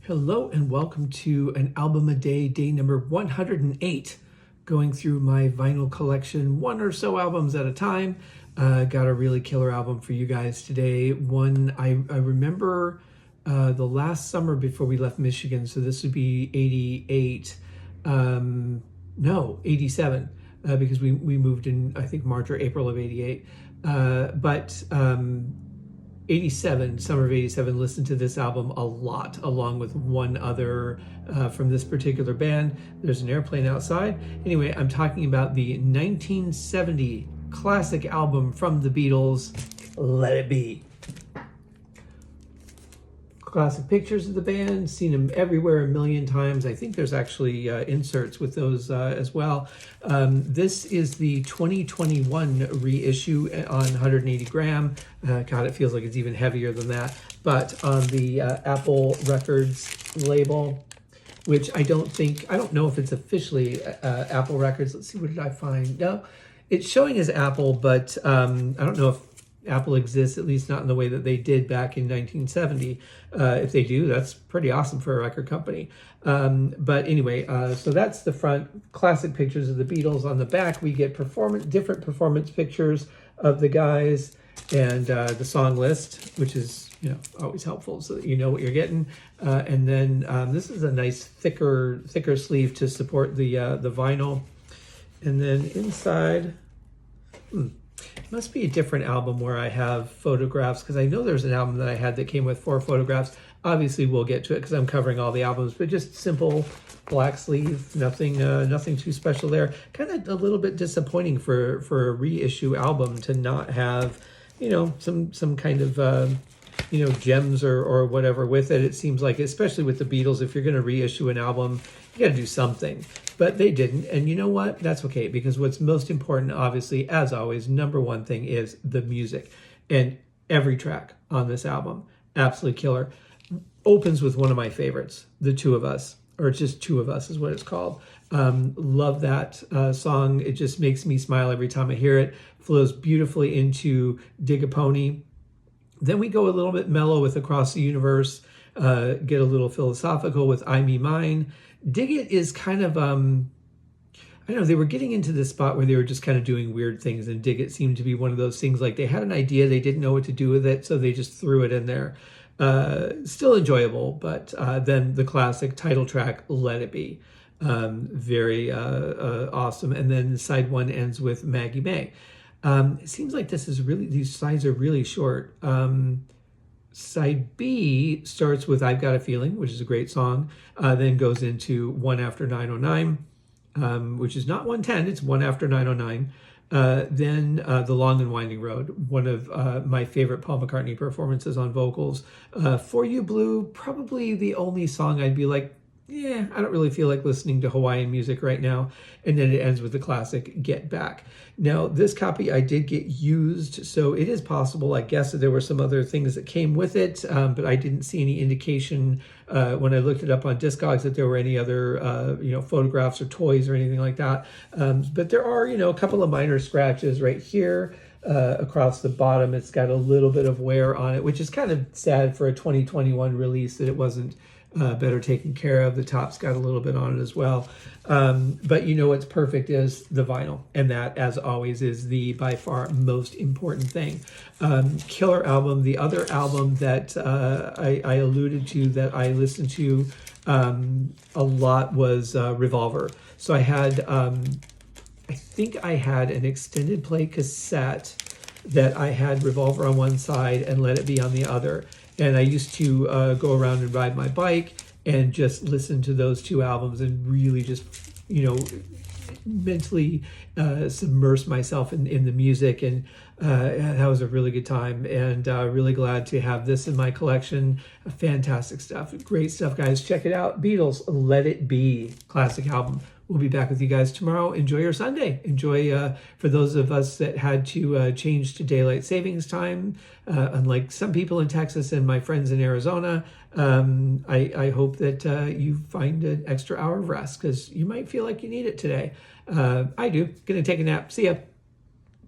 Hello and welcome to an album a day, day number 108, going through my vinyl collection, one or so albums at a time. Got a really killer album for you guys today. One I remember the last summer before we left Michigan, so this would be 88, no, 87, because we moved in, I think, March or April of 88. 87, summer of 87, listened to this album a lot, along with one other from this particular band. There's an airplane outside. Anyway, I'm talking about the 1970 classic album from the Beatles, Let It Be. Classic pictures of the band, seen them everywhere a million times. I think there's actually inserts with those as well. This is the 2021 reissue on 180 gram. God, it feels like it's even heavier than that. But on the Apple Records label, which I don't know if it's officially Apple Records. Let's see, what did I find? No, it's showing as Apple, but I don't know if Apple exists, at least not in the way that they did back in 1970. If they do, that's pretty awesome for a record company. But anyway, so that's the front, classic pictures of the Beatles. On the back, we get different performance pictures of the guys and the song list, which is always helpful so that you know what you're getting. And then this is a nice thicker sleeve to support the vinyl. And then inside, it must be a different album where I have photographs, because I know there's an album that I had that came with 4 photographs. Obviously, we'll get to it because I'm covering all the albums, but just simple black sleeve, nothing too special there. Kind of a little bit disappointing for a reissue album to not have, some kind of gems or whatever with it. It seems like, especially with the Beatles, if you're going to reissue an album, you got to do something. But they didn't, and you know what? That's okay, because what's most important, obviously, as always, number one thing is the music. And every track on this album, absolutely killer. Opens with one of my favorites, The Two of Us, or just Two of Us is what it's called. Love that song. It just makes me smile every time I hear it. Flows beautifully into Dig a Pony. Then we go a little bit mellow with Across the Universe, get a little philosophical with I, Me, Mine. Dig It is kind of, I don't know, they were getting into this spot where they were just kind of doing weird things, and Dig It seemed to be one of those things, like they had an idea, they didn't know what to do with it, so they just threw it in there. Still enjoyable, but then the classic title track, Let It Be. Very awesome. And then side 1 ends with Maggie May. It seems like these sides are really short. Side B starts with I've Got a Feeling, which is a great song, then goes into One After 909, which is not 110, it's One After 909. Then The Long and Winding Road, one of my favorite Paul McCartney performances on vocals. For You Blue, probably the only song I'd be like, yeah, I don't really feel like listening to Hawaiian music right now. And then it ends with the classic Get Back. Now, this copy I did get used, so it is possible, I guess, that there were some other things that came with it, but I didn't see any indication when I looked it up on Discogs that there were any other, photographs or toys or anything like that. But there are, a couple of minor scratches right here. Across the bottom, it's got a little bit of wear on it, which is kind of sad for a 2021 release that it wasn't better taken care of. The top's got a little bit on it as well. But what's perfect is the vinyl. And that, as always, is the by far most important thing. Killer album. The other album that I alluded to that I listened to a lot was Revolver. So I had, I think I had an extended play cassette that I had Revolver on one side and Let It Be on the other. And I used to go around and ride my bike and just listen to those two albums and really just, mentally submerse myself in the music. And that was a really good time. And really glad to have this in my collection. Fantastic stuff. Great stuff, guys. Check it out. Beatles, Let It Be, classic album. We'll be back with you guys tomorrow. Enjoy your Sunday. Enjoy, for those of us that had to change to daylight savings time, unlike some people in Texas and my friends in Arizona, I hope that you find an extra hour of rest, because you might feel like you need it today. I do. Gonna take a nap. See ya.